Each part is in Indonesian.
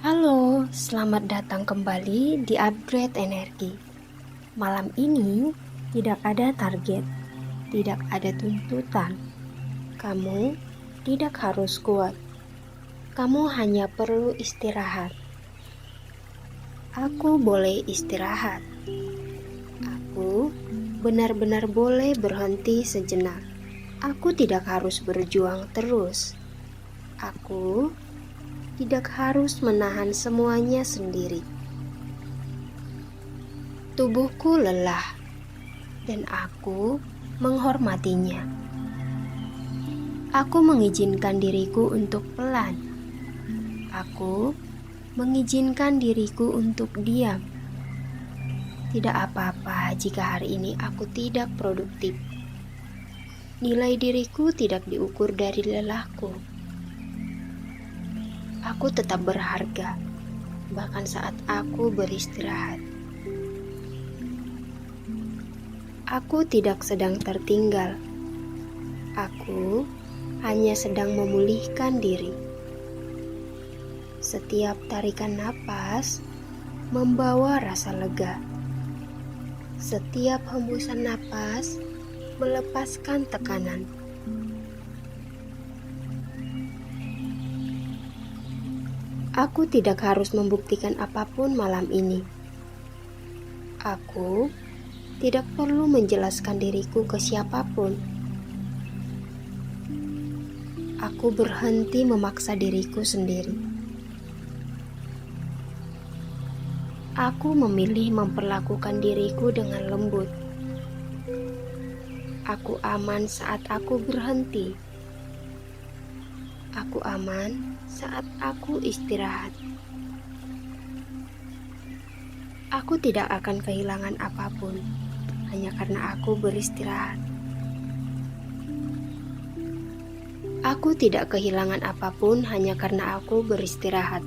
Halo, selamat datang kembali di Upgrade Energi. Malam ini tidak ada target, tidak ada tuntutan. Kamu tidak harus kuat. Kamu hanya perlu istirahat. Aku boleh istirahat. Aku benar-benar boleh berhenti sejenak. Aku tidak harus berjuang terus. Aku tidak harus menahan semuanya sendiri. Tubuhku lelah, dan aku menghormatinya. Aku mengizinkan diriku untuk pelan. Aku mengizinkan diriku untuk diam. Tidak apa-apa jika hari ini aku tidak produktif. Nilai diriku tidak diukur dari lelahku. Aku tetap berharga, bahkan saat aku beristirahat. Aku tidak sedang tertinggal. Aku hanya sedang memulihkan diri. Setiap tarikan napas membawa rasa lega. Setiap hembusan napas melepaskan tekanan. Aku tidak harus membuktikan apapun malam ini. Aku tidak perlu menjelaskan diriku ke siapapun. Aku berhenti memaksa diriku sendiri. Aku memilih memperlakukan diriku dengan lembut. Aku aman saat aku berhenti. Aku aman saat aku istirahat. Aku tidak akan kehilangan apapun hanya karena aku beristirahat. Aku tidak kehilangan apapun hanya karena aku beristirahat.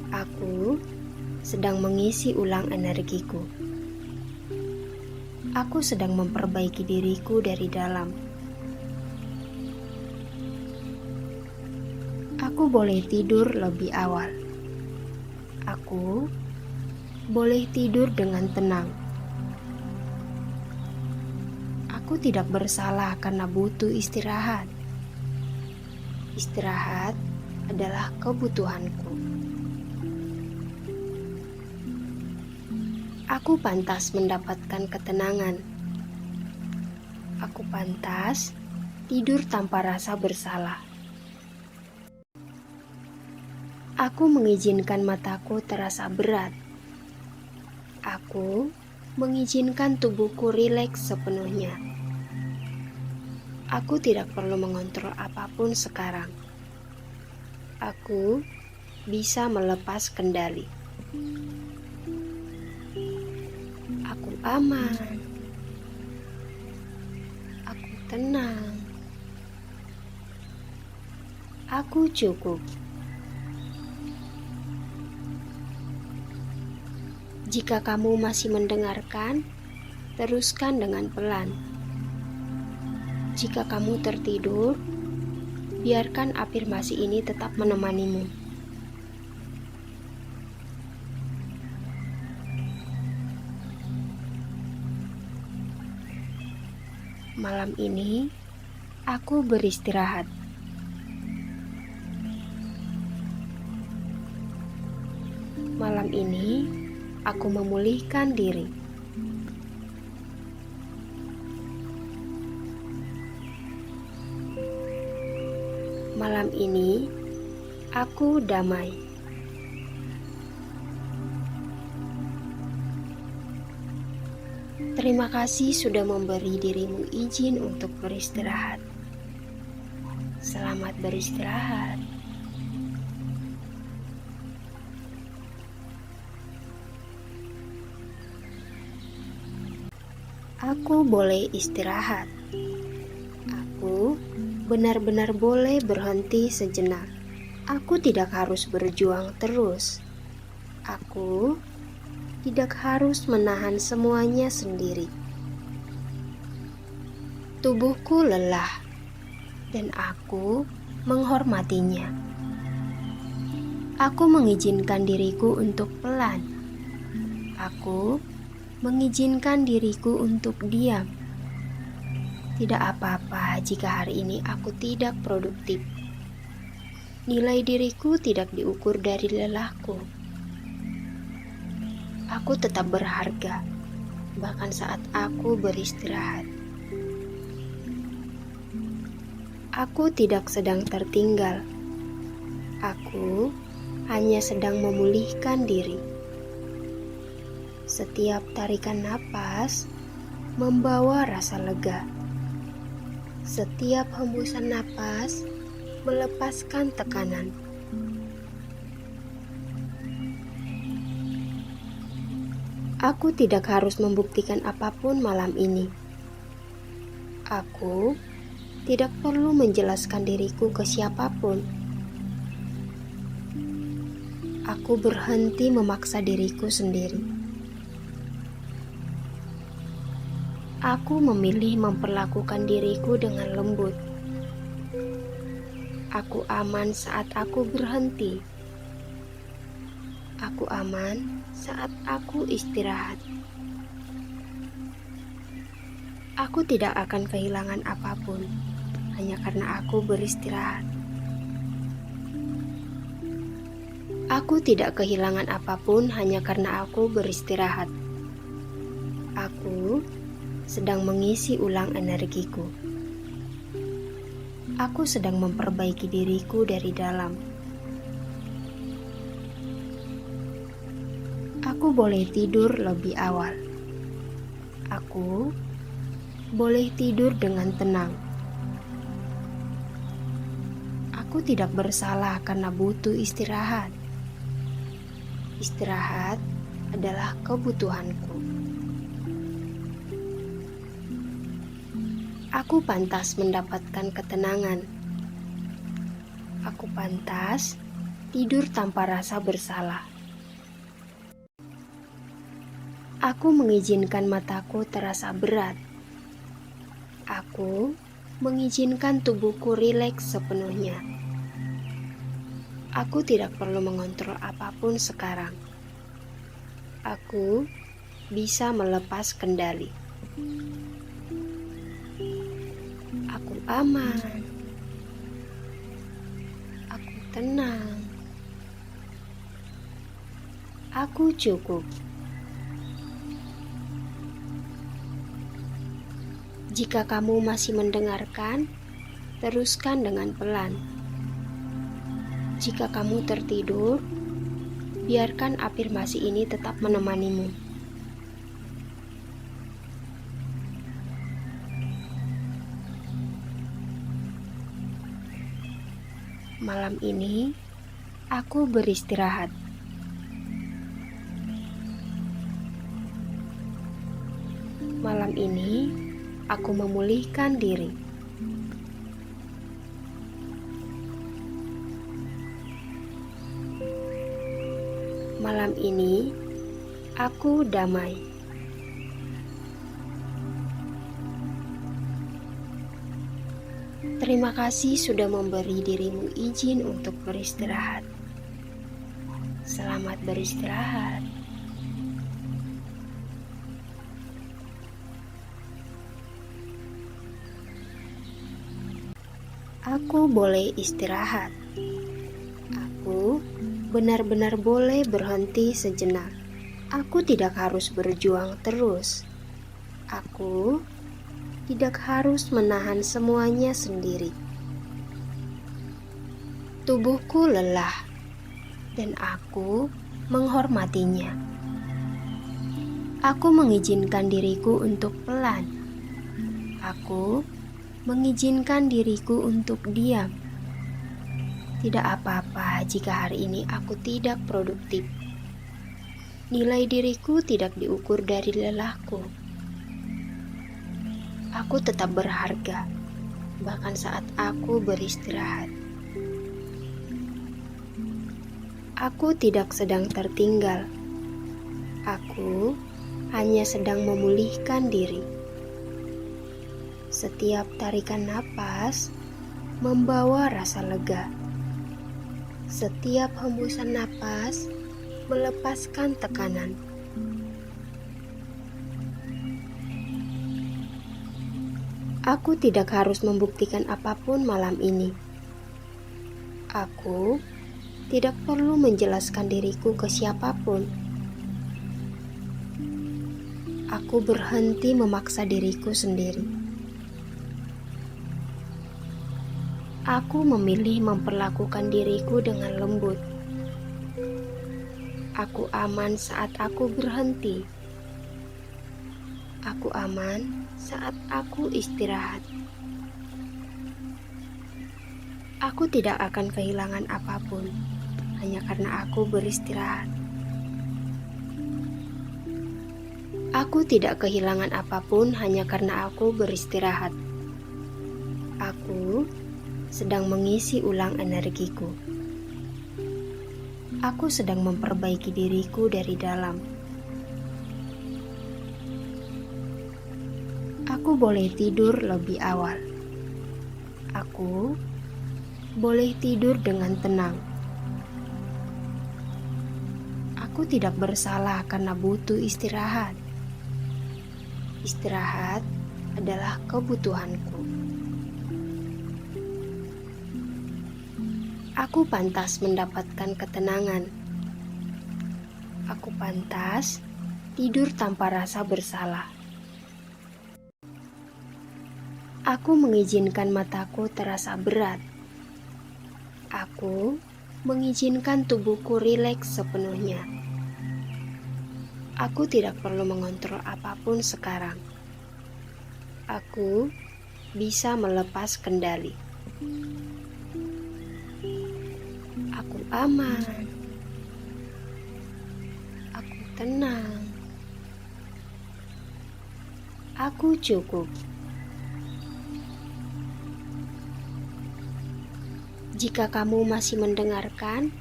Aku sedang mengisi ulang energiku. Aku sedang memperbaiki diriku dari dalam. Aku boleh tidur lebih awal. Aku boleh tidur dengan tenang. Aku tidak bersalah karena butuh istirahat. Istirahat adalah kebutuhanku. Aku pantas mendapatkan ketenangan. Aku pantas tidur tanpa rasa bersalah. Aku mengizinkan mataku terasa berat. Aku mengizinkan tubuhku rileks sepenuhnya. Aku tidak perlu mengontrol apapun sekarang. Aku bisa melepas kendali. Aku aman. Aku tenang. Aku cukup. Jika kamu masih mendengarkan, teruskan dengan pelan. Jika kamu tertidur, biarkan afirmasi ini tetap menemanimu. Malam ini, aku beristirahat. Malam ini, aku memulihkan diri. Malam ini, aku damai. Terima kasih sudah memberi dirimu izin untuk beristirahat. Selamat beristirahat. Aku boleh istirahat. Aku benar-benar boleh berhenti sejenak. Aku tidak harus berjuang terus. Aku tidak harus menahan semuanya sendiri. Tubuhku lelah, dan aku menghormatinya. Aku mengizinkan diriku untuk pelan. Aku mengizinkan diriku untuk diam. Tidak apa-apa jika hari ini aku tidak produktif. Nilai diriku tidak diukur dari lelahku. Aku tetap berharga, bahkan saat aku beristirahat. Aku tidak sedang tertinggal. Aku hanya sedang memulihkan diri. Setiap tarikan napas membawa rasa lega. Setiap hembusan napas melepaskan tekanan. Aku tidak harus membuktikan apapun malam ini. Aku tidak perlu menjelaskan diriku ke siapapun. Aku berhenti memaksa diriku sendiri. Aku memilih memperlakukan diriku dengan lembut. Aku aman saat aku berhenti. Aku aman saat aku istirahat. Aku tidak akan kehilangan apapun hanya karena aku beristirahat. Aku tidak kehilangan apapun hanya karena aku beristirahat. Aku sedang mengisi ulang energiku. Aku sedang memperbaiki diriku dari dalam. Aku boleh tidur lebih awal. Aku boleh tidur dengan tenang. Aku tidak bersalah karena butuh istirahat. Istirahat adalah kebutuhanku. Aku pantas mendapatkan ketenangan. Aku pantas tidur tanpa rasa bersalah. Aku mengizinkan mataku terasa berat. Aku mengizinkan tubuhku rileks sepenuhnya. Aku tidak perlu mengontrol apapun sekarang. Aku bisa melepas kendali. Aku aman. Aku tenang. Aku cukup. Jika kamu masih mendengarkan, teruskan dengan pelan. Jika kamu tertidur, biarkan afirmasi ini tetap menemanimu. Malam ini, aku beristirahat. Malam ini, aku memulihkan diri. Malam ini, aku damai. Terima kasih sudah memberi dirimu izin untuk beristirahat. Selamat beristirahat. Aku boleh istirahat. Aku benar-benar boleh berhenti sejenak. Aku tidak harus berjuang terus. Aku tidak harus menahan semuanya sendiri. Tubuhku lelah, dan aku menghormatinya. Aku mengizinkan diriku untuk pelan. Aku mengizinkan diriku untuk diam. Tidak apa-apa jika hari ini aku tidak produktif. Nilai diriku tidak diukur dari lelahku. Aku tetap berharga, bahkan saat aku beristirahat. Aku tidak sedang tertinggal. Aku hanya sedang memulihkan diri. Setiap tarikan napas membawa rasa lega. Setiap hembusan napas melepaskan tekanan. Aku tidak harus membuktikan apapun malam ini. Aku tidak perlu menjelaskan diriku ke siapapun. Aku berhenti memaksa diriku sendiri. Aku memilih memperlakukan diriku dengan lembut. Aku aman saat aku berhenti. Aku aman saat aku istirahat. Aku tidak akan kehilangan apapun hanya karena aku beristirahat. Aku tidak kehilangan apapun hanya karena aku beristirahat. Aku sedang mengisi ulang energiku. Aku sedang memperbaiki diriku dari dalam. Aku boleh tidur lebih awal. Aku boleh tidur dengan tenang. Aku tidak bersalah karena butuh istirahat. Istirahat adalah kebutuhanku. Aku pantas mendapatkan ketenangan. Aku pantas tidur tanpa rasa bersalah. Aku mengizinkan mataku terasa berat. Aku mengizinkan tubuhku rileks sepenuhnya. Aku tidak perlu mengontrol apapun sekarang. Aku bisa melepas kendali. Aku aman. Aku tenang. Aku cukup. Jika kamu masih mendengarkan,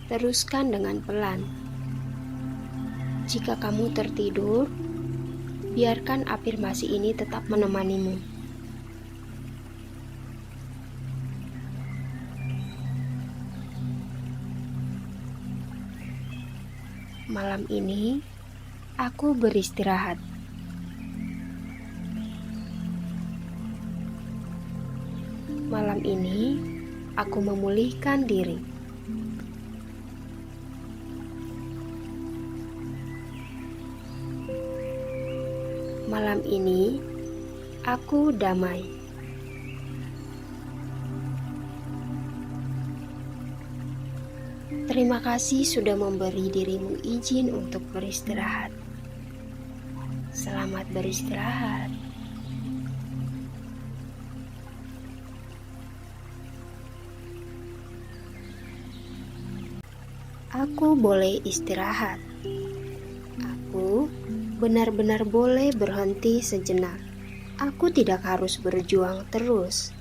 teruskan dengan pelan. Jika kamu tertidur, biarkan afirmasi ini tetap menemanimu. Malam ini, aku beristirahat. Malam ini, aku memulihkan diri. Malam ini, aku damai. Terima kasih sudah memberi dirimu izin untuk beristirahat. Selamat beristirahat. Aku boleh istirahat. Aku benar-benar boleh berhenti sejenak. Aku tidak harus berjuang terus.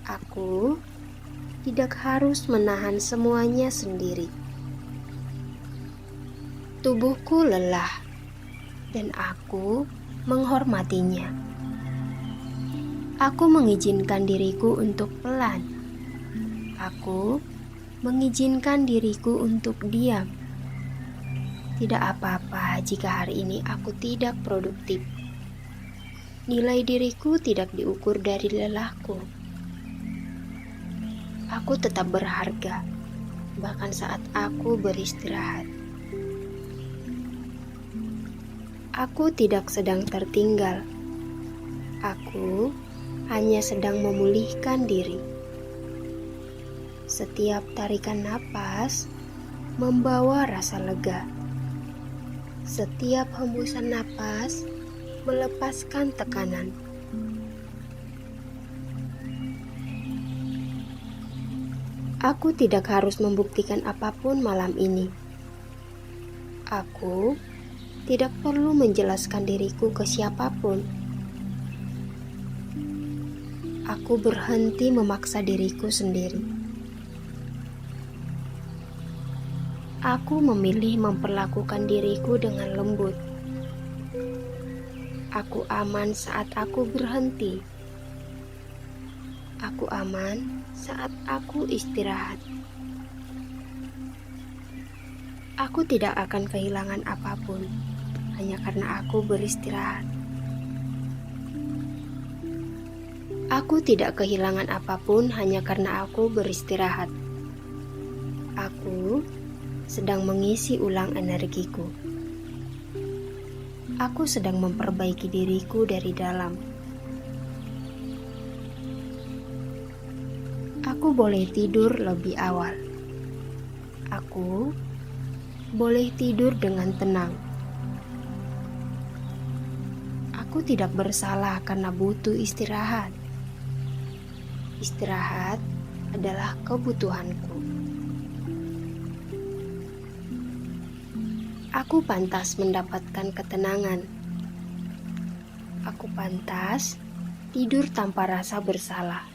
Aku tidak harus menahan semuanya sendiri. Tubuhku lelah, dan aku menghormatinya. Aku mengizinkan diriku untuk pelan. Aku mengizinkan diriku untuk diam. Tidak apa-apa jika hari ini aku tidak produktif. Nilai diriku tidak diukur dari lelahku. Aku tetap berharga, bahkan saat aku beristirahat. Aku tidak sedang tertinggal. Aku hanya sedang memulihkan diri. Setiap tarikan napas membawa rasa lega. Setiap hembusan napas melepaskan tekanan. Aku tidak harus membuktikan apapun malam ini. Aku tidak perlu menjelaskan diriku ke siapapun. Aku berhenti memaksa diriku sendiri. Aku memilih memperlakukan diriku dengan lembut. Aku aman saat aku berhenti. Aku aman saat aku istirahat. Aku tidak akan kehilangan apapun hanya karena aku beristirahat. Aku tidak kehilangan apapun hanya karena aku beristirahat. Aku sedang mengisi ulang energiku. Aku sedang memperbaiki diriku dari dalam. Aku boleh tidur lebih awal. Aku boleh tidur dengan tenang. Aku tidak bersalah karena butuh istirahat. Istirahat adalah kebutuhanku. Aku pantas mendapatkan ketenangan. Aku pantas tidur tanpa rasa bersalah.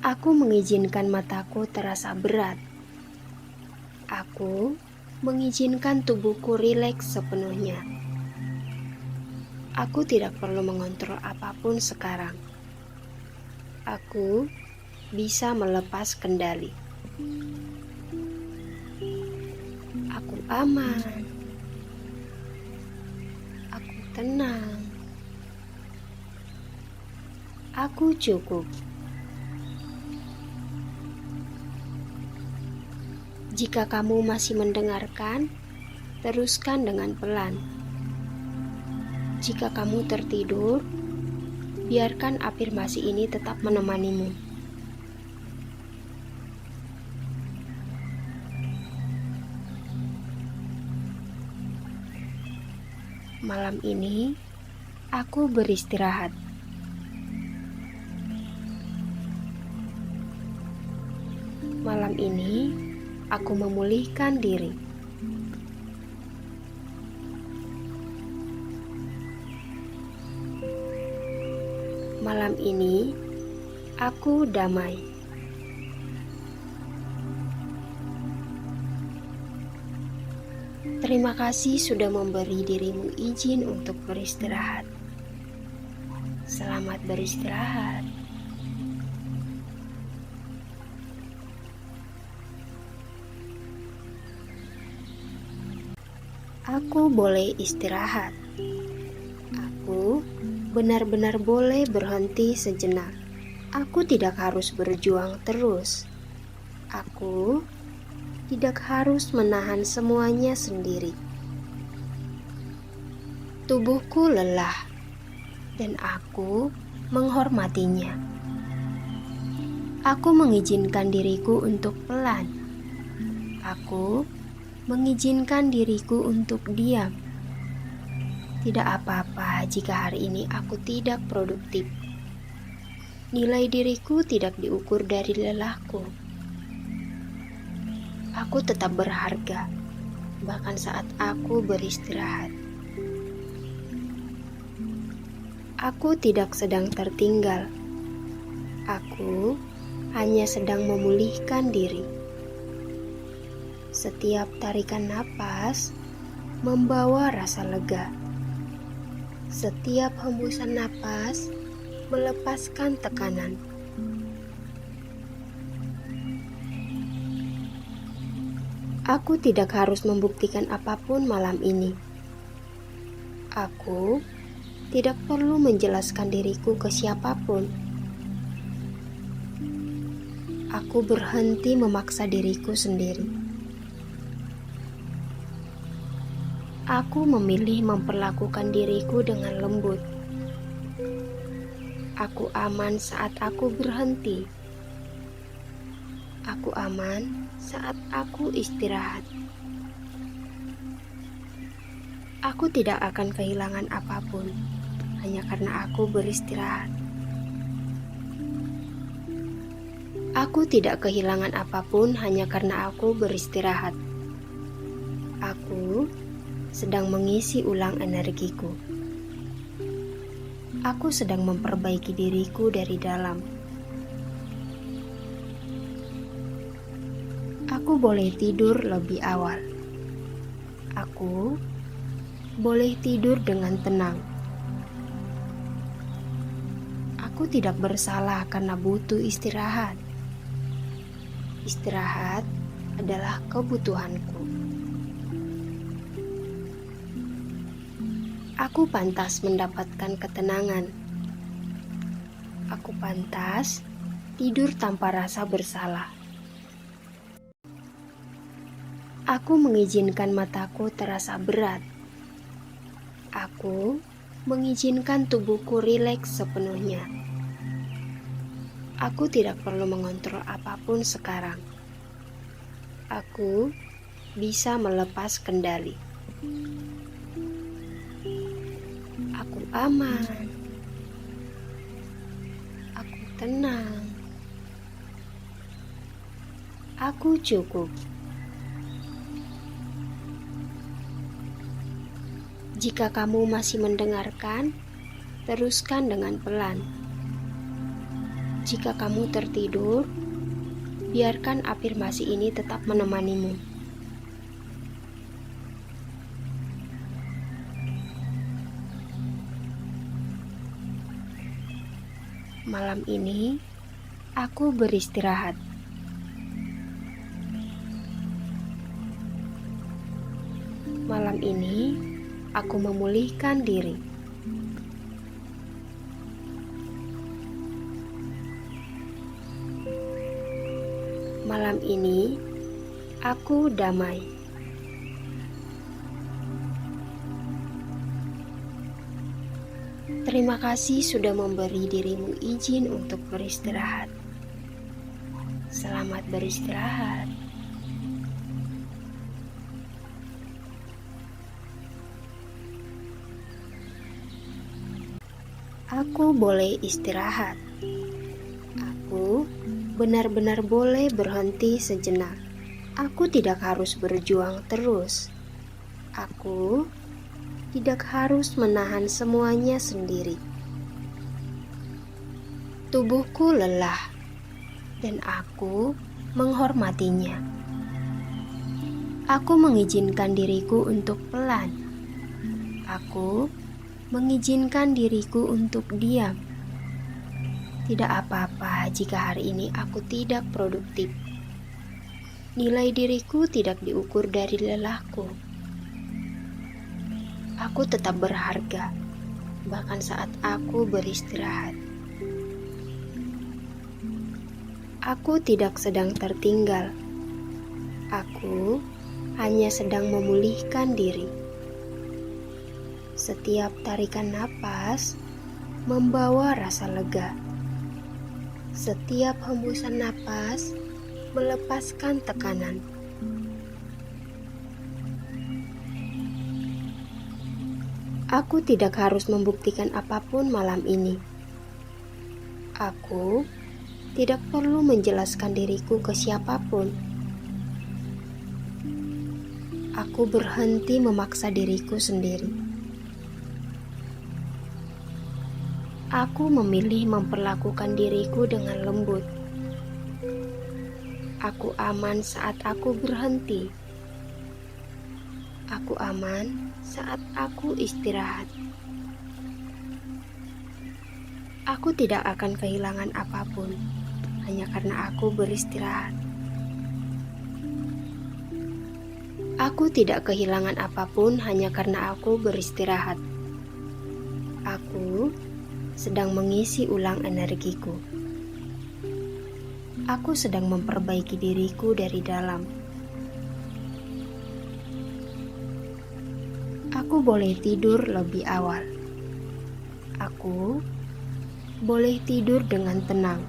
Aku mengizinkan mataku terasa berat. Aku mengizinkan tubuhku rileks sepenuhnya. Aku tidak perlu mengontrol apapun sekarang. Aku bisa melepas kendali. Aku aman. Aku tenang. Aku cukup. Jika kamu masih mendengarkan, teruskan dengan pelan. Jika kamu tertidur, biarkan afirmasi ini tetap menemanimu. Malam ini, aku beristirahat. Malam ini, aku memulihkan diri. Malam ini, aku damai. Terima kasih sudah memberi dirimu izin untuk beristirahat. Selamat beristirahat. Aku boleh istirahat. Aku benar-benar boleh berhenti sejenak. Aku tidak harus berjuang terus. Aku tidak harus menahan semuanya sendiri. Tubuhku lelah, dan aku menghormatinya. Aku mengizinkan diriku untuk pelan. Aku mengizinkan diriku untuk diam. Tidak apa-apa jika hari ini aku tidak produktif. Nilai diriku tidak diukur dari lelahku. Aku tetap berharga, bahkan saat aku beristirahat. Aku tidak sedang tertinggal. Aku hanya sedang memulihkan diri. Setiap tarikan napas membawa rasa lega. Setiap hembusan napas melepaskan tekanan. Aku tidak harus membuktikan apapun malam ini. Aku tidak perlu menjelaskan diriku ke siapapun. Aku berhenti memaksa diriku sendiri. Aku memilih memperlakukan diriku dengan lembut. Aku aman saat aku berhenti. Aku aman saat aku istirahat. Aku tidak akan kehilangan apapun hanya karena aku beristirahat. Aku tidak kehilangan apapun hanya karena aku beristirahat. Aku sedang mengisi ulang energiku. Aku sedang memperbaiki diriku dari dalam. Aku boleh tidur lebih awal. Aku boleh tidur dengan tenang. Aku tidak bersalah karena butuh istirahat. Istirahat adalah kebutuhanku. Aku pantas mendapatkan ketenangan. Aku pantas tidur tanpa rasa bersalah. Aku mengizinkan mataku terasa berat. Aku mengizinkan tubuhku rileks sepenuhnya. Aku tidak perlu mengontrol apapun sekarang. Aku bisa melepas kendali. Aku aman. Aku tenang. Aku cukup. Jika kamu masih mendengarkan, teruskan dengan pelan. Jika kamu tertidur, biarkan afirmasi ini tetap menemanimu. Malam ini, aku beristirahat. Malam ini, aku memulihkan diri. Malam ini, aku damai. Terima kasih sudah memberi dirimu izin untuk beristirahat. Selamat beristirahat. Aku boleh istirahat. Aku benar-benar boleh berhenti sejenak. Aku tidak harus berjuang terus. Aku tidak harus menahan semuanya sendiri. Tubuhku lelah, dan aku menghormatinya. Aku mengizinkan diriku untuk pelan. Aku mengizinkan diriku untuk diam. Tidak apa-apa jika hari ini aku tidak produktif. Nilai diriku tidak diukur dari lelahku. Aku tetap berharga, bahkan saat aku beristirahat. Aku tidak sedang tertinggal. Aku hanya sedang memulihkan diri. Setiap tarikan napas membawa rasa lega. Setiap hembusan napas melepaskan tekanan. Aku tidak harus membuktikan apapun malam ini. Aku tidak perlu menjelaskan diriku ke siapapun. Aku berhenti memaksa diriku sendiri. Aku memilih memperlakukan diriku dengan lembut. Aku aman saat aku berhenti. Aku aman saat aku istirahat. Aku tidak akan kehilangan apapun hanya karena aku beristirahat. Aku tidak kehilangan apapun hanya karena aku beristirahat. Aku sedang mengisi ulang energiku. Aku sedang memperbaiki diriku dari dalam. Aku boleh tidur lebih awal. Aku boleh tidur dengan tenang.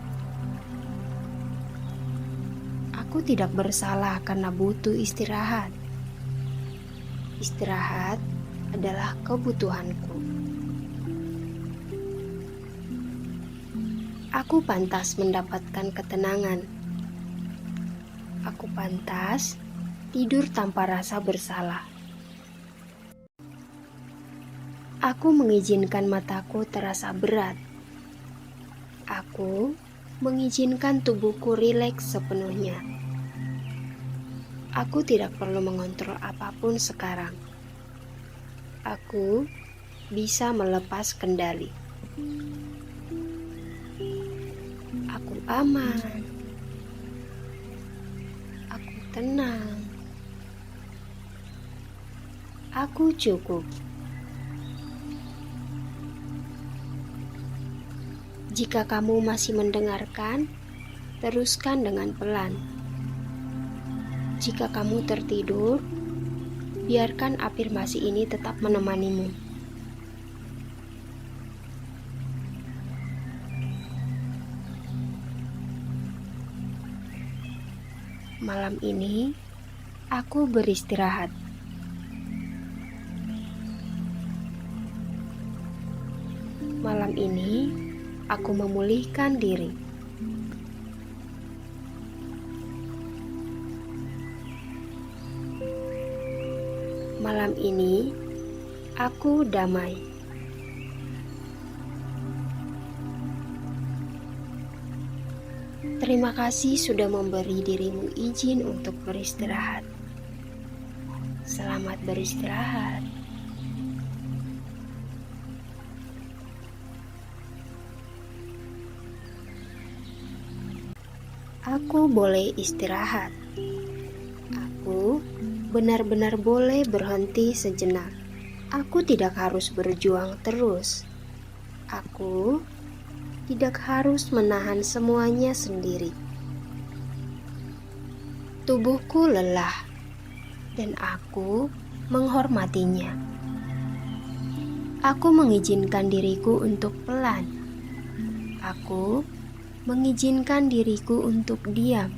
Aku tidak bersalah karena butuh istirahat. Istirahat adalah kebutuhanku. Aku pantas mendapatkan ketenangan. Aku pantas tidur tanpa rasa bersalah. Aku mengizinkan mataku terasa berat. Aku mengizinkan tubuhku rileks sepenuhnya. Aku tidak perlu mengontrol apapun sekarang. Aku bisa melepas kendali. Aku aman. Aku tenang. Aku cukup. Jika kamu masih mendengarkan, teruskan dengan pelan. Jika kamu tertidur, biarkan afirmasi ini tetap menemanimu. Malam ini, aku beristirahat. Malam ini, aku memulihkan diri. Malam ini, aku damai. Terima kasih sudah memberi dirimu izin untuk beristirahat. Selamat beristirahat. Aku boleh istirahat. Aku benar-benar boleh berhenti sejenak. Aku tidak harus berjuang terus. Aku tidak harus menahan semuanya sendiri. Tubuhku lelah, dan aku menghormatinya. Aku mengizinkan diriku untuk pelan. Aku mengizinkan diriku untuk diam.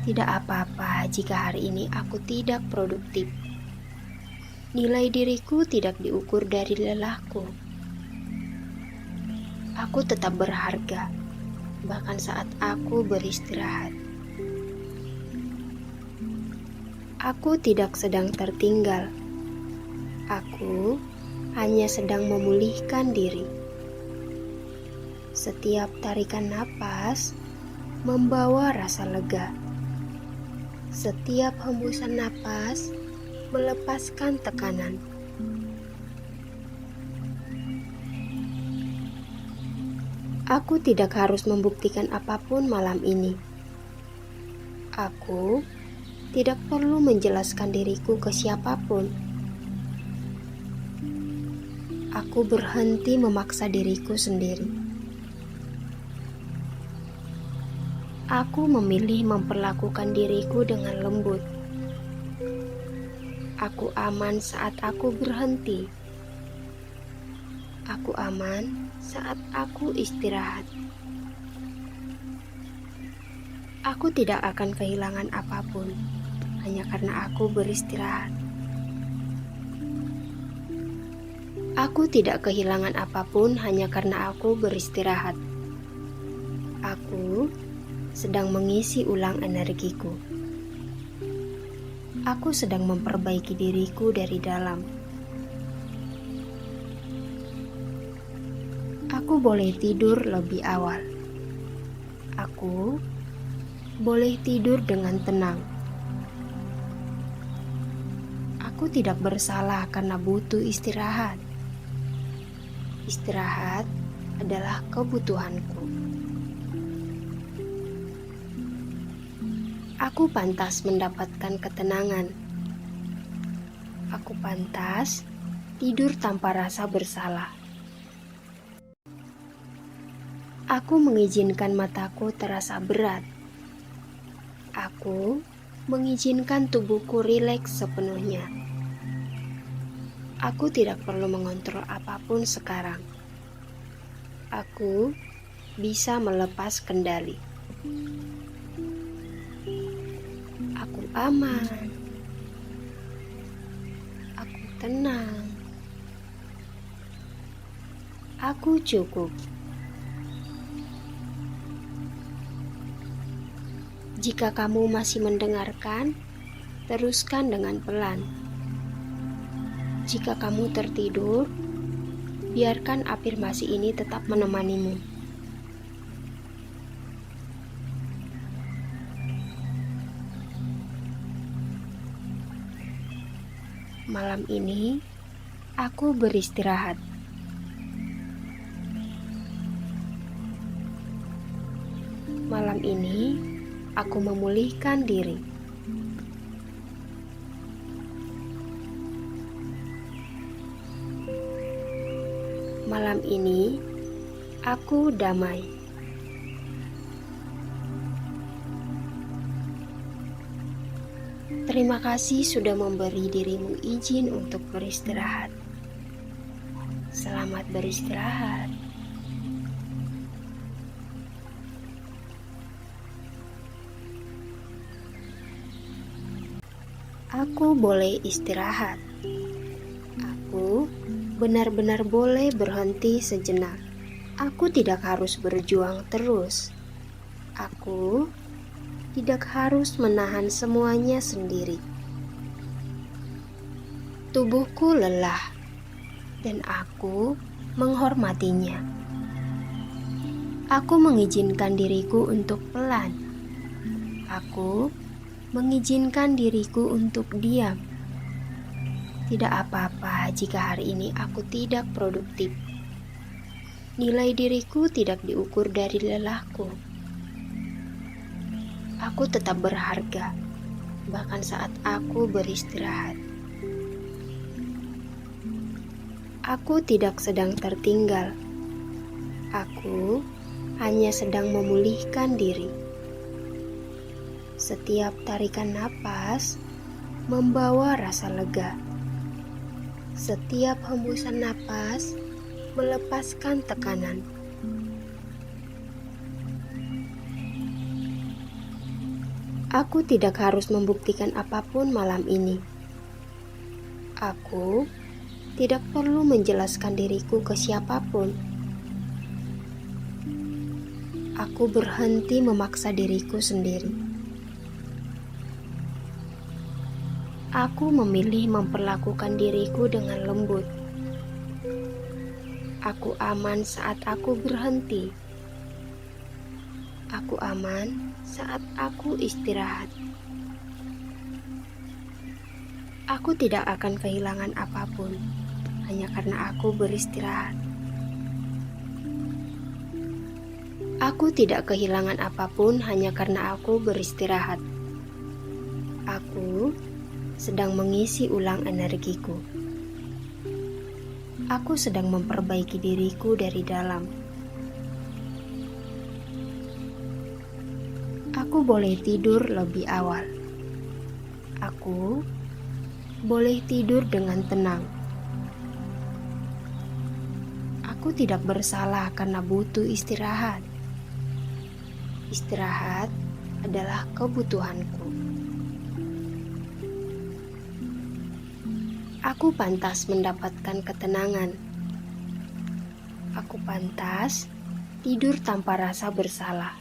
Tidak apa-apa jika hari ini aku tidak produktif. Nilai diriku tidak diukur dari lelahku. Aku tetap berharga, bahkan saat aku beristirahat. Aku tidak sedang tertinggal. Aku hanya sedang memulihkan diri. Setiap tarikan napas membawa rasa lega. Setiap hembusan napas melepaskan tekanan. Aku tidak harus membuktikan apapun malam ini. Aku tidak perlu menjelaskan diriku ke siapapun. Aku berhenti memaksa diriku sendiri. Aku memilih memperlakukan diriku dengan lembut. Aku aman saat aku berhenti. Aku aman saat aku istirahat. Aku tidak akan kehilangan apapun hanya karena aku beristirahat. Aku tidak kehilangan apapun hanya karena aku beristirahat. Aku sedang mengisi ulang energiku. Aku sedang memperbaiki diriku dari dalam. Aku boleh tidur lebih awal. Aku boleh tidur dengan tenang. Aku tidak bersalah karena butuh istirahat. Istirahat adalah kebutuhanku. Aku pantas mendapatkan ketenangan. Aku pantas tidur tanpa rasa bersalah. Aku mengizinkan mataku terasa berat. Aku mengizinkan tubuhku rileks sepenuhnya. Aku tidak perlu mengontrol apapun sekarang. Aku bisa melepas kendali. Aku aman. Aku tenang. Aku cukup. Jika kamu masih mendengarkan, teruskan dengan pelan. Jika kamu tertidur, biarkan afirmasi ini tetap menemanimu. Malam ini, aku beristirahat. Malam ini, aku memulihkan diri. Malam ini, aku damai. Terima kasih sudah memberi dirimu izin untuk beristirahat. Selamat beristirahat. Aku boleh istirahat. Aku benar-benar boleh berhenti sejenak. Aku tidak harus berjuang terus. Aku tidak harus menahan semuanya sendiri. Tubuhku lelah, dan aku menghormatinya. Aku mengizinkan diriku untuk pelan. Aku mengizinkan diriku untuk diam. Tidak apa-apa jika hari ini aku tidak produktif. Nilai diriku tidak diukur dari lelahku. Aku tetap berharga, bahkan saat aku beristirahat. Aku tidak sedang tertinggal. Aku hanya sedang memulihkan diri. Setiap tarikan napas membawa rasa lega. Setiap hembusan napas melepaskan tekanan. Aku tidak harus membuktikan apapun malam ini. Aku tidak perlu menjelaskan diriku ke siapapun. Aku berhenti memaksa diriku sendiri. Aku memilih memperlakukan diriku dengan lembut. Aku aman saat aku berhenti. Aku aman saat aku istirahat. Aku tidak akan kehilangan apapun hanya karena aku beristirahat. Aku tidak kehilangan apapun hanya karena aku beristirahat. Aku sedang mengisi ulang energiku. Aku sedang memperbaiki diriku dari dalam. Aku boleh tidur lebih awal. Aku boleh tidur dengan tenang. Aku tidak bersalah karena butuh istirahat. Istirahat adalah kebutuhanku. Aku pantas mendapatkan ketenangan. Aku pantas tidur tanpa rasa bersalah.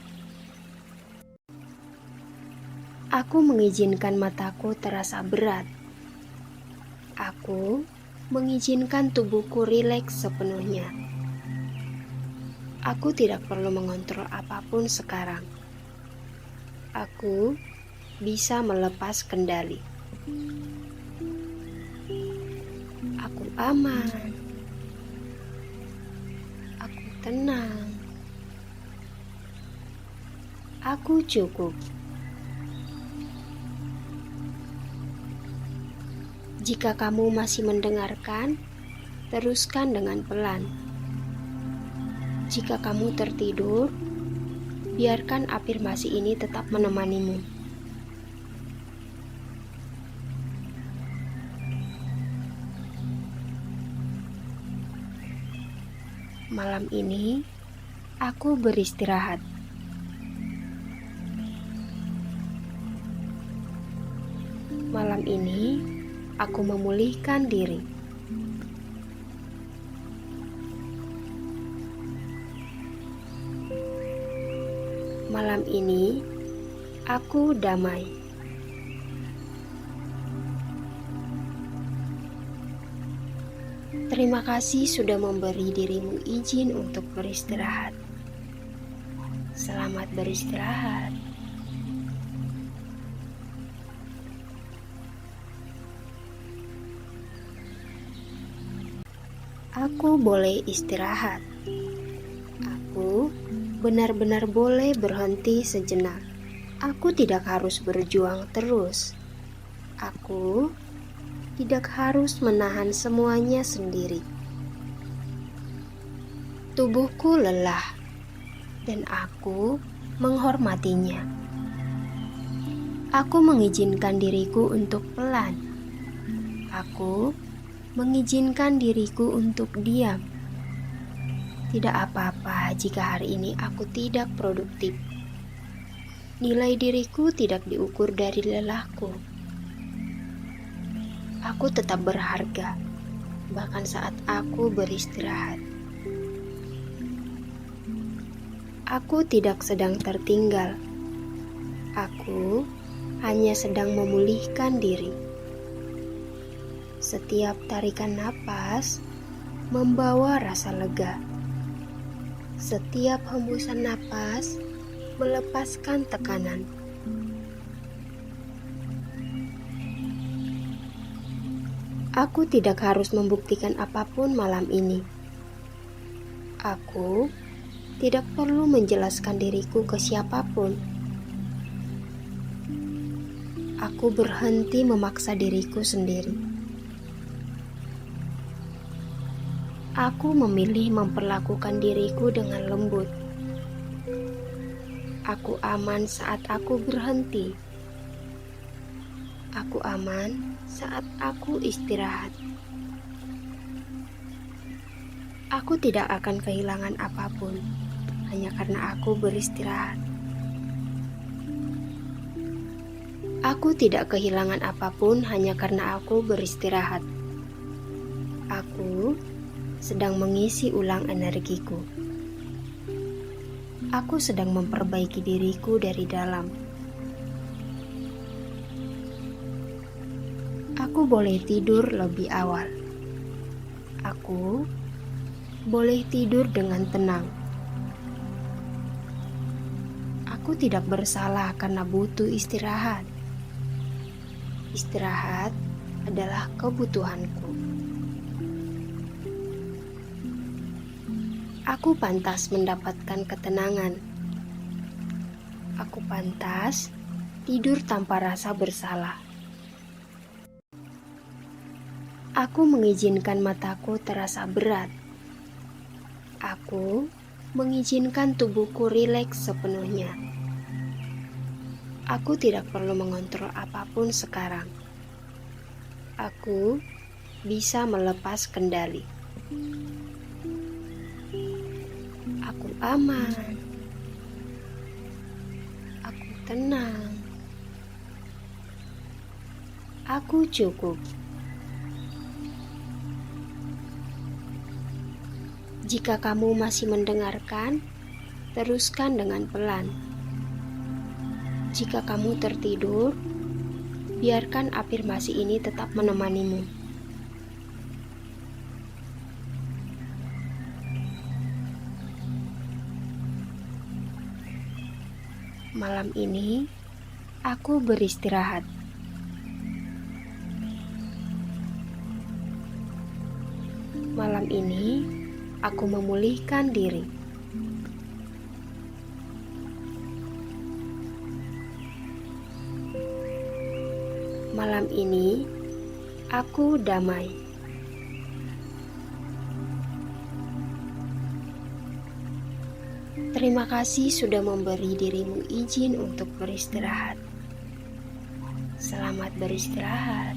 Aku mengizinkan mataku terasa berat. Aku mengizinkan tubuhku rileks sepenuhnya. Aku tidak perlu mengontrol apapun sekarang. Aku bisa melepas kendali. Aku aman. Aku tenang. Aku cukup. Jika kamu masih mendengarkan, teruskan dengan pelan. Jika kamu tertidur, biarkan afirmasi ini tetap menemanimu. Malam ini, aku beristirahat. Malam ini, aku memulihkan diri. Malam ini, aku damai. Terima kasih sudah memberi dirimu izin untuk beristirahat. Selamat beristirahat. Aku boleh istirahat. Aku benar-benar boleh berhenti sejenak. Aku tidak harus berjuang terus. Aku tidak harus menahan semuanya sendiri. Tubuhku lelah, dan aku menghormatinya. Aku mengizinkan diriku untuk pelan. Aku mengizinkan diriku untuk diam. Tidak apa-apa jika hari ini aku tidak produktif. Nilai diriku tidak diukur dari lelahku. Aku tetap berharga, bahkan saat aku beristirahat. Aku tidak sedang tertinggal. Aku hanya sedang memulihkan diri. Setiap tarikan napas membawa rasa lega. Setiap hembusan napas melepaskan tekanan. Aku tidak harus membuktikan apapun malam ini. Aku tidak perlu menjelaskan diriku ke siapapun. Aku berhenti memaksa diriku sendiri. Aku memilih memperlakukan diriku dengan lembut. Aku aman saat aku berhenti. Aku aman saat aku istirahat. Aku tidak akan kehilangan apapun hanya karena aku beristirahat. Aku tidak kehilangan apapun hanya karena aku beristirahat. Aku sedang mengisi ulang energiku. Aku sedang memperbaiki diriku dari dalam. Aku boleh tidur lebih awal. Aku boleh tidur dengan tenang. Aku tidak bersalah karena butuh istirahat. Istirahat adalah kebutuhanku. Aku pantas mendapatkan ketenangan. Aku pantas tidur tanpa rasa bersalah. Aku mengizinkan mataku terasa berat. Aku mengizinkan tubuhku rileks sepenuhnya. Aku tidak perlu mengontrol apapun sekarang. Aku bisa melepas kendali. Aku aman. Aku tenang. Aku cukup. Jika kamu masih mendengarkan, teruskan dengan pelan. Jika kamu tertidur, biarkan afirmasi ini tetap menemanimu. Malam ini, aku beristirahat. Malam ini, aku memulihkan diri. Malam ini, aku damai. Terima kasih sudah memberi dirimu izin untuk beristirahat. Selamat beristirahat.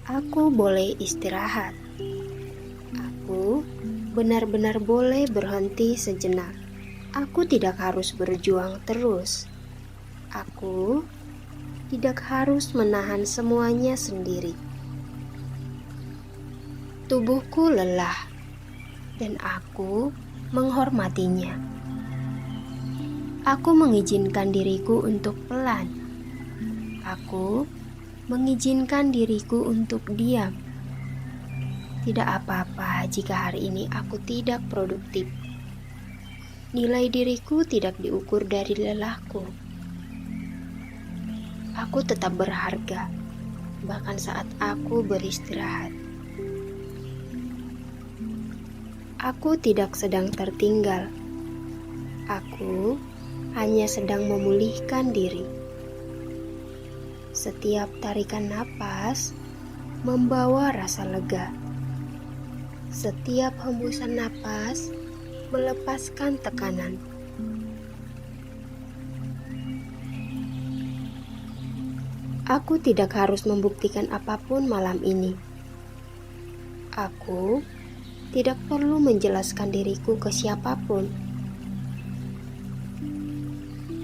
Aku boleh istirahat. Aku benar-benar boleh berhenti sejenak. Aku tidak harus berjuang terus. Aku tidak harus menahan semuanya sendiri. Tubuhku lelah, dan aku menghormatinya. Aku mengizinkan diriku untuk pelan. Aku mengizinkan diriku untuk diam. Tidak apa-apa jika hari ini aku tidak produktif. Nilai diriku tidak diukur dari lelahku. Aku tetap berharga, bahkan saat aku beristirahat. Aku tidak sedang tertinggal. Aku hanya sedang memulihkan diri. Setiap tarikan napas membawa rasa lega. Setiap hembusan napas melepaskan tekanan. Aku tidak harus membuktikan apapun malam ini. Aku tidak perlu menjelaskan diriku ke siapapun.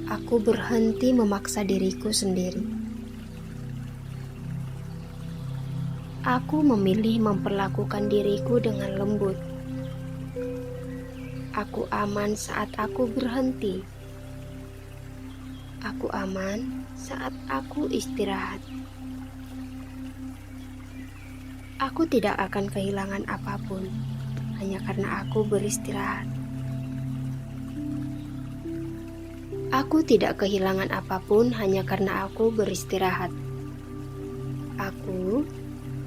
Aku berhenti memaksa diriku sendiri. Aku memilih memperlakukan diriku dengan lembut. Aku aman saat aku berhenti. Aku aman saat aku istirahat. Aku tidak akan kehilangan apapun hanya karena aku beristirahat. Aku tidak kehilangan apapun hanya karena aku beristirahat. Aku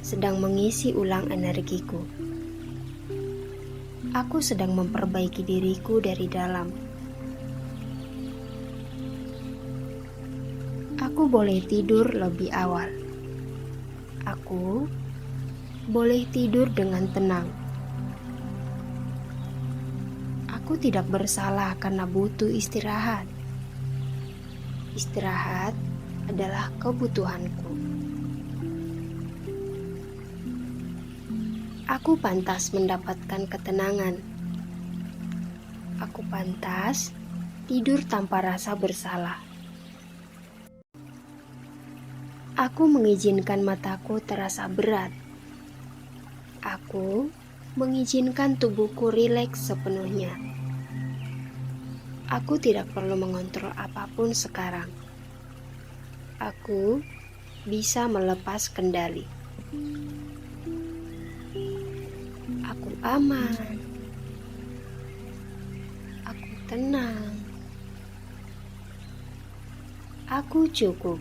sedang mengisi ulang energiku. Aku sedang memperbaiki diriku dari dalam. Aku boleh tidur lebih awal. Aku boleh tidur dengan tenang. Aku tidak bersalah karena butuh istirahat. Istirahat adalah kebutuhanku. Aku pantas mendapatkan ketenangan. Aku pantas tidur tanpa rasa bersalah. Aku mengizinkan mataku terasa berat. Aku mengizinkan tubuhku rileks sepenuhnya. Aku tidak perlu mengontrol apapun sekarang. Aku bisa melepas kendali. Aku aman. Aku tenang. Aku cukup.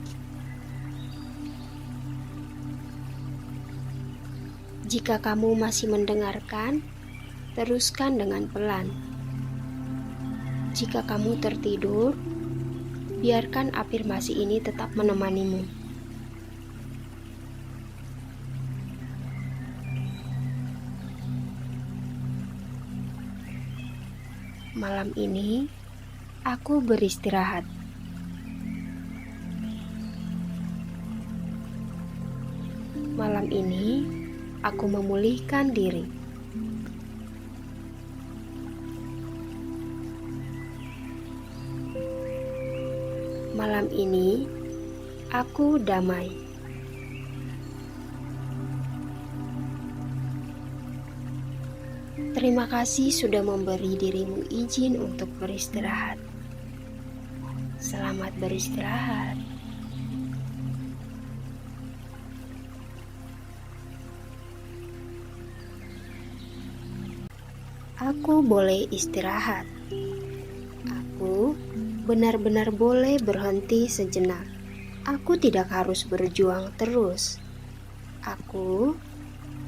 Jika kamu masih mendengarkan, teruskan dengan pelan. Jika kamu tertidur, biarkan afirmasi ini tetap menemanimu. Malam ini, aku beristirahat. Malam ini, aku memulihkan diri. Malam ini, aku damai. Terima kasih sudah memberi dirimu izin untuk beristirahat. Selamat beristirahat. Aku boleh istirahat. Aku benar-benar boleh berhenti sejenak. Aku tidak harus berjuang terus. Aku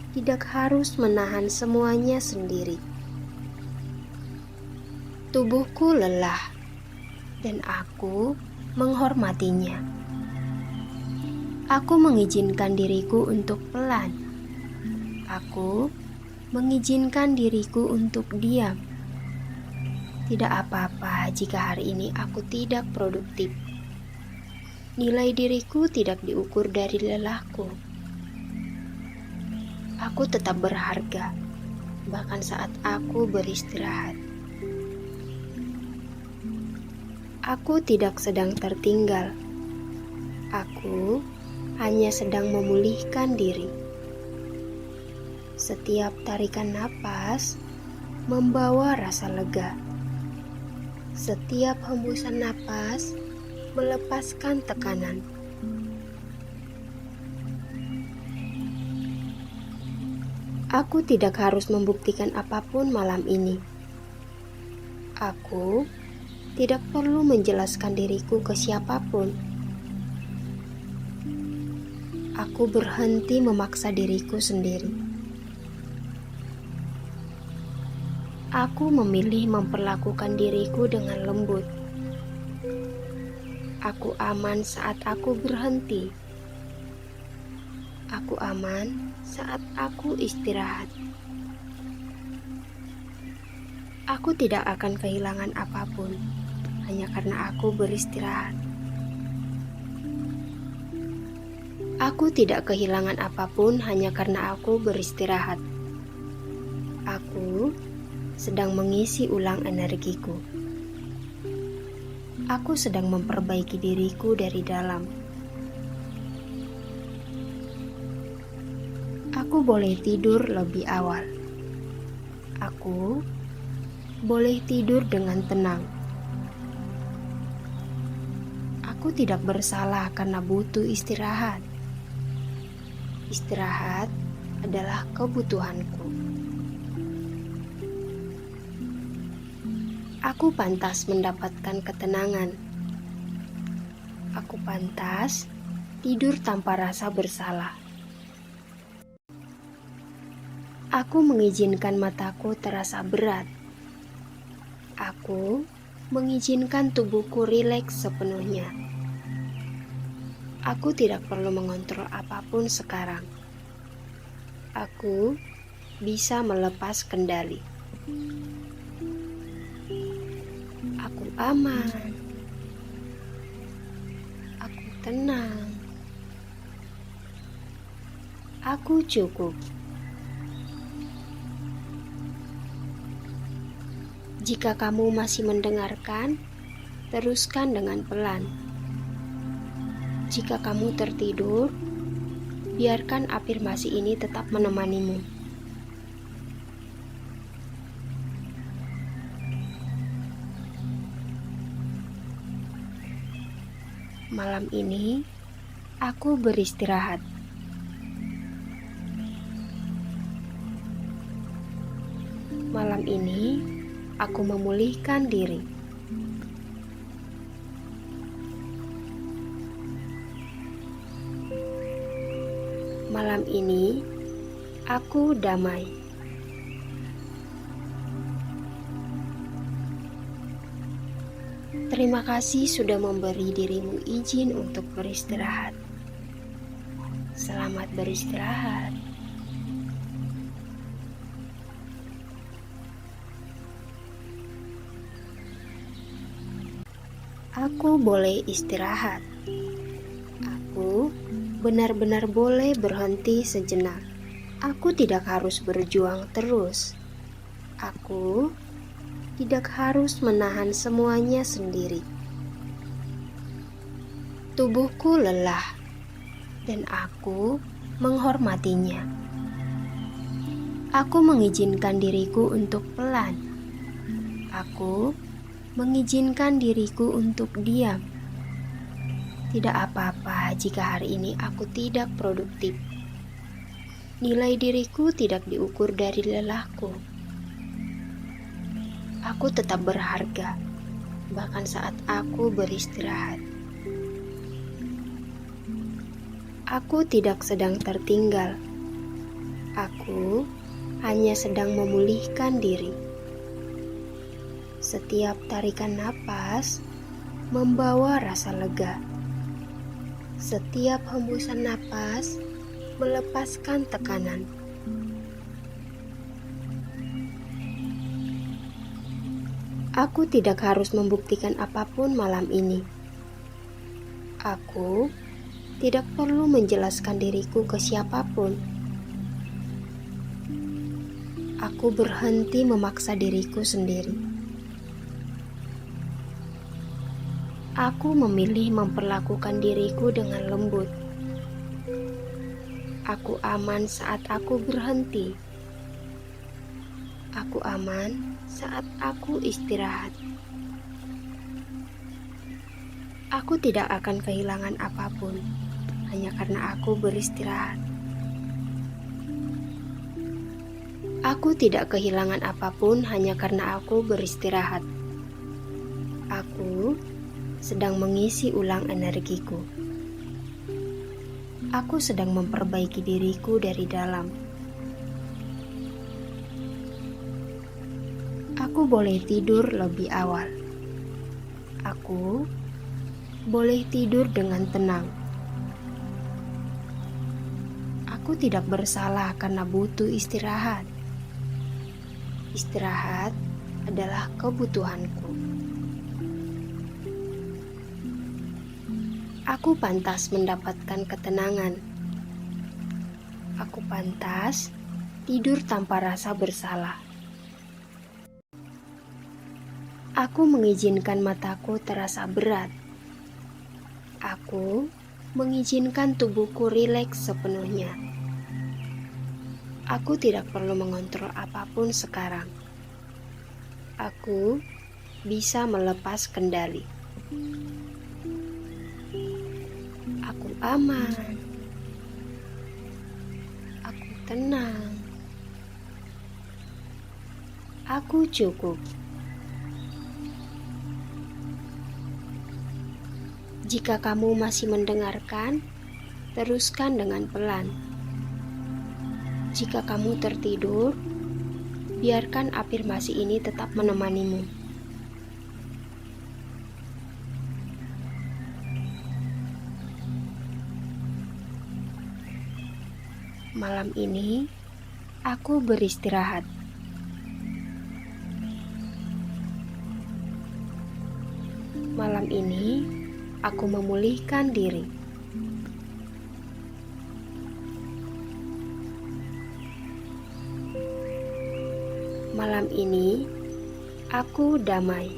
tidak harus menahan semuanya sendiri. Tubuhku lelah, dan aku menghormatinya. Aku mengizinkan diriku untuk pelan. Aku mengizinkan diriku untuk diam. Tidak apa-apa jika hari ini aku tidak produktif. Nilai diriku tidak diukur dari lelahku. Aku tetap berharga, bahkan saat aku beristirahat. Aku tidak sedang tertinggal. Aku hanya sedang memulihkan diri. Setiap tarikan napas membawa rasa lega. Setiap hembusan napas melepaskan tekanan. Aku tidak harus membuktikan apapun malam ini. Aku tidak perlu menjelaskan diriku ke siapapun. Aku berhenti memaksa diriku sendiri. Aku memilih memperlakukan diriku dengan lembut. Aku aman saat aku berhenti. Aku aman saat aku istirahat. Aku tidak akan kehilangan apapun hanya karena aku beristirahat. Aku tidak kehilangan apapun hanya karena aku beristirahat. Aku sedang mengisi ulang energiku. Aku sedang memperbaiki diriku dari dalam. Aku boleh tidur lebih awal. Aku boleh tidur dengan tenang. Aku tidak bersalah karena butuh istirahat. Istirahat adalah kebutuhanku. Aku pantas mendapatkan ketenangan. Aku pantas tidur tanpa rasa bersalah. Aku mengizinkan mataku terasa berat. Aku mengizinkan tubuhku rileks sepenuhnya. Aku tidak perlu mengontrol apapun sekarang. Aku bisa melepas kendali. Aku aman. Aku tenang. Aku cukup. Jika kamu masih mendengarkan, teruskan dengan pelan. Jika kamu tertidur, biarkan afirmasi ini tetap menemanimu. Malam ini, aku beristirahat. Malam ini, aku memulihkan diri. Malam ini, aku damai. Terima kasih sudah memberi dirimu izin untuk beristirahat. Selamat beristirahat. Aku boleh istirahat. Aku benar-benar boleh berhenti sejenak. Aku tidak harus berjuang terus. Aku tidak harus menahan semuanya sendiri. Tubuhku lelah, dan aku menghormatinya. Aku mengizinkan diriku untuk pelan. Aku mengizinkan diriku untuk diam. Tidak apa-apa jika hari ini aku tidak produktif. Nilai diriku tidak diukur dari lelahku. Aku tetap berharga, bahkan saat aku beristirahat. Aku tidak sedang tertinggal. Aku hanya sedang memulihkan diri. Setiap tarikan napas membawa rasa lega. Setiap hembusan napas melepaskan tekanan. Aku tidak harus membuktikan apapun malam ini. Aku tidak perlu menjelaskan diriku ke siapapun. Aku berhenti memaksa diriku sendiri. Aku memilih memperlakukan diriku dengan lembut. Aku aman saat aku berhenti. Aku aman saat aku istirahat. Aku tidak akan kehilangan apapun hanya karena aku beristirahat. Aku tidak kehilangan apapun hanya karena aku beristirahat. Aku sedang mengisi ulang energiku. Aku sedang memperbaiki diriku dari dalam. Aku boleh tidur lebih awal. Aku boleh tidur dengan tenang. Aku tidak bersalah karena butuh istirahat. Istirahat adalah kebutuhanku. Aku pantas mendapatkan ketenangan. Aku pantas tidur tanpa rasa bersalah. Aku mengizinkan mataku terasa berat. Aku mengizinkan tubuhku rileks sepenuhnya. Aku tidak perlu mengontrol apapun sekarang. Aku bisa melepas kendali. Aku aman. Aku tenang. Aku cukup. Jika kamu masih mendengarkan, teruskan dengan pelan. Jika kamu tertidur, biarkan afirmasi ini tetap menemanimu. Malam ini, aku beristirahat. Malam ini, aku memulihkan diri. Malam ini, aku damai.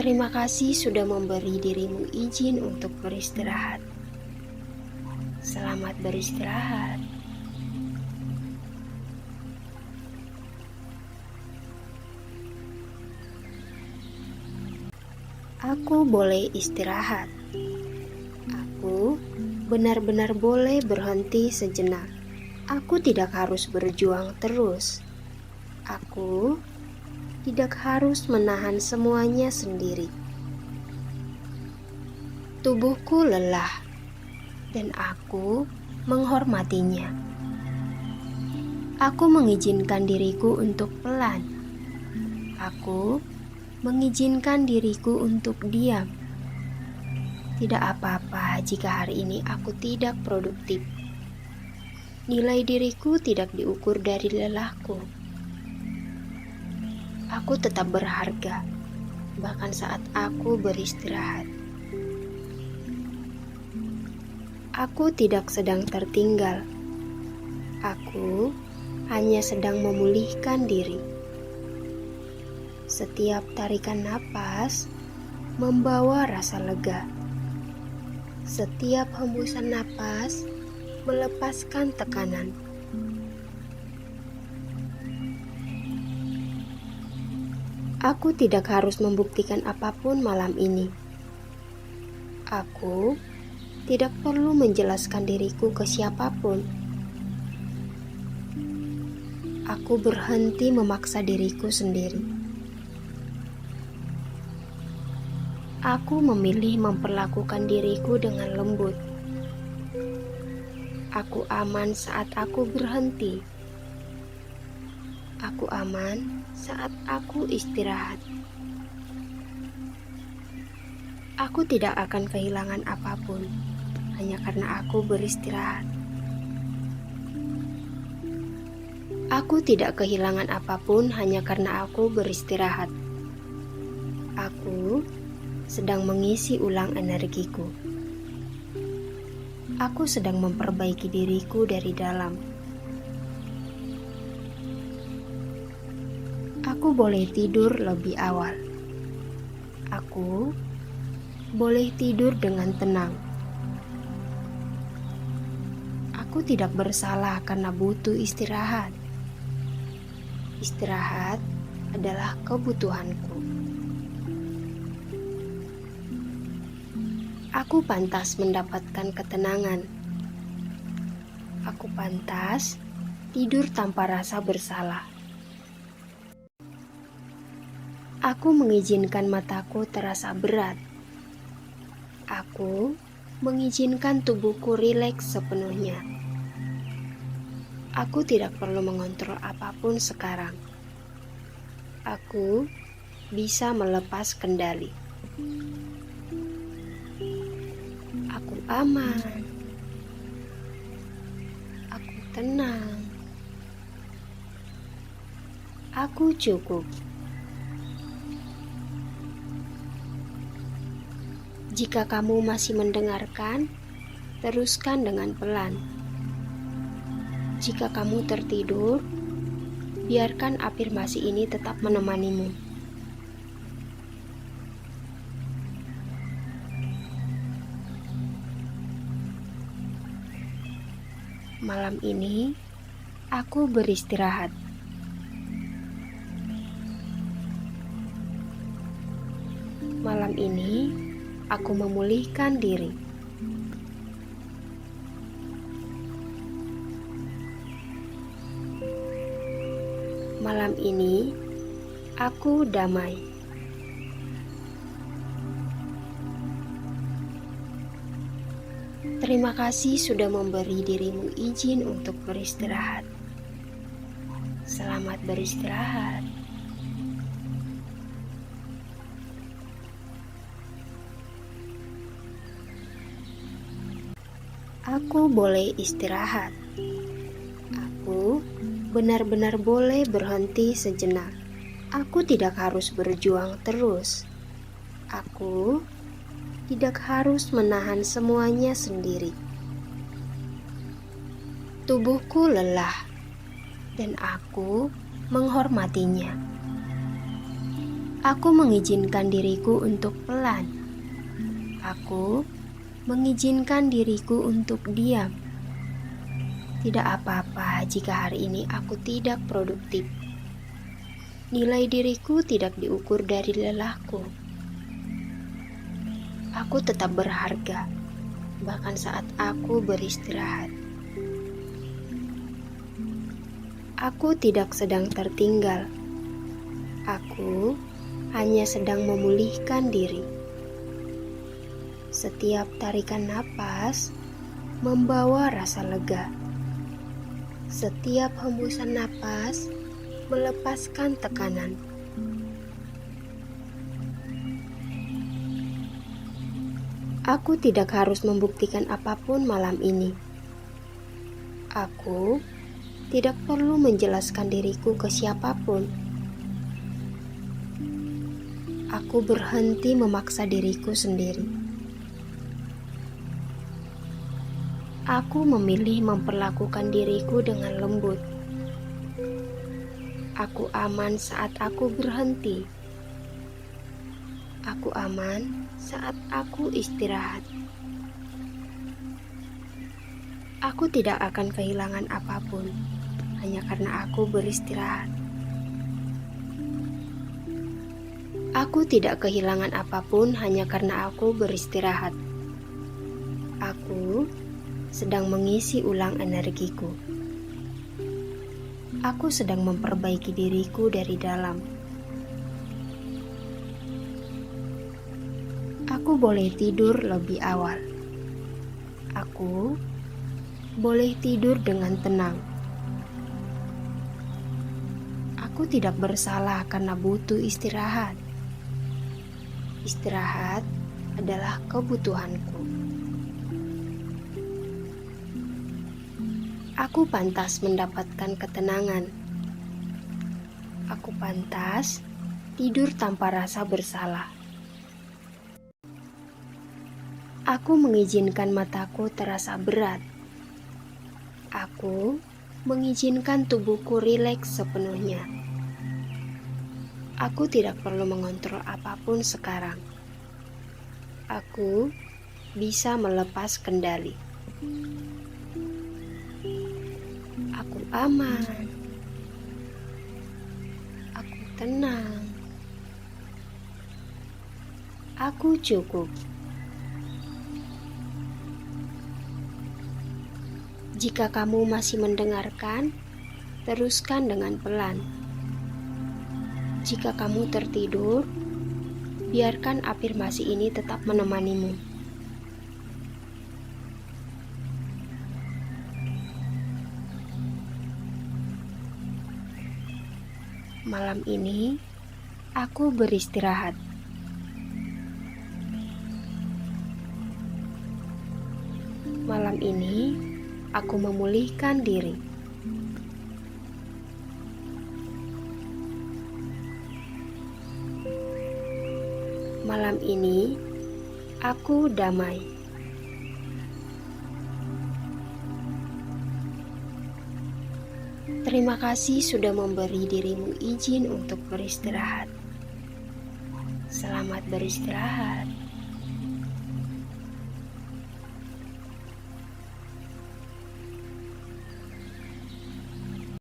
Terima kasih sudah memberi dirimu izin untuk beristirahat. Selamat beristirahat. Aku boleh istirahat. Aku benar-benar boleh berhenti sejenak. Aku tidak harus berjuang terus. Aku tidak harus menahan semuanya sendiri. Tubuhku lelah, dan aku menghormatinya. Aku mengizinkan diriku untuk pelan. Aku mengizinkan diriku untuk diam. Tidak apa-apa jika hari ini aku tidak produktif. Nilai diriku tidak diukur dari lelahku. Aku tetap berharga, bahkan saat aku beristirahat. Aku tidak sedang tertinggal. Aku hanya sedang memulihkan diri. Setiap tarikan napas membawa rasa lega. Setiap hembusan napas melepaskan tekanan. Aku tidak harus membuktikan apapun malam ini. Aku tidak perlu menjelaskan diriku ke siapapun. Aku berhenti memaksa diriku sendiri. Aku memilih memperlakukan diriku dengan lembut. Aku aman saat aku berhenti. Aku aman saat aku istirahat. Aku tidak akan kehilangan apapun hanya karena aku beristirahat. Aku tidak kehilangan apapun hanya karena aku beristirahat. Aku sedang mengisi ulang energiku. Aku sedang memperbaiki diriku dari dalam. Aku boleh tidur lebih awal. Aku boleh tidur dengan tenang. Aku tidak bersalah karena butuh istirahat. Istirahat adalah kebutuhanku. Aku pantas mendapatkan ketenangan. Aku pantas tidur tanpa rasa bersalah. Aku mengizinkan mataku terasa berat. Aku mengizinkan tubuhku rileks sepenuhnya. Aku tidak perlu mengontrol apapun sekarang. Aku bisa melepas kendali. Aku aman. Aku tenang. Aku cukup. Jika kamu masih mendengarkan, teruskan dengan pelan. Jika kamu tertidur, biarkan afirmasi ini tetap menemanimu. Malam ini, aku beristirahat. Malam ini, aku memulihkan diri. Malam ini, aku damai. Terima kasih sudah memberi dirimu izin untuk beristirahat. Selamat beristirahat. Aku boleh istirahat. Aku benar-benar boleh berhenti sejenak. Aku tidak harus berjuang terus. Aku tidak harus menahan semuanya sendiri. Tubuhku lelah, dan aku menghormatinya. Aku mengizinkan diriku untuk pelan. Aku mengizinkan diriku untuk diam. Tidak apa-apa jika hari ini aku tidak produktif. Nilai diriku tidak diukur dari lelahku. Aku tetap berharga, bahkan saat aku beristirahat. Aku tidak sedang tertinggal. Aku hanya sedang memulihkan diri. Setiap tarikan napas membawa rasa lega. Setiap hembusan napas melepaskan tekanan. Aku tidak harus membuktikan apapun malam ini. Aku tidak perlu menjelaskan diriku ke siapapun. Aku berhenti memaksa diriku sendiri. Aku memilih memperlakukan diriku dengan lembut. Aku aman saat aku berhenti. Aku aman saat aku istirahat. Aku tidak akan kehilangan apapun hanya karena aku beristirahat. Aku tidak kehilangan apapun hanya karena aku beristirahat. Aku sedang mengisi ulang energiku. Aku sedang memperbaiki diriku dari dalam. Aku boleh tidur lebih awal. Aku boleh tidur dengan tenang. Aku tidak bersalah karena butuh istirahat. Istirahat adalah kebutuhanku. Aku pantas mendapatkan ketenangan. Aku pantas tidur tanpa rasa bersalah. Aku mengizinkan mataku terasa berat. Aku mengizinkan tubuhku rileks sepenuhnya. Aku tidak perlu mengontrol apapun sekarang. Aku bisa melepas kendali. Aku aman. Aku tenang. Aku cukup. Jika kamu masih mendengarkan, teruskan dengan pelan. Jika kamu tertidur, biarkan afirmasi ini tetap menemanimu. Malam ini aku beristirahat. Malam ini aku memulihkan diri. Malam ini aku damai. Terima kasih sudah memberi dirimu izin untuk beristirahat. Selamat beristirahat.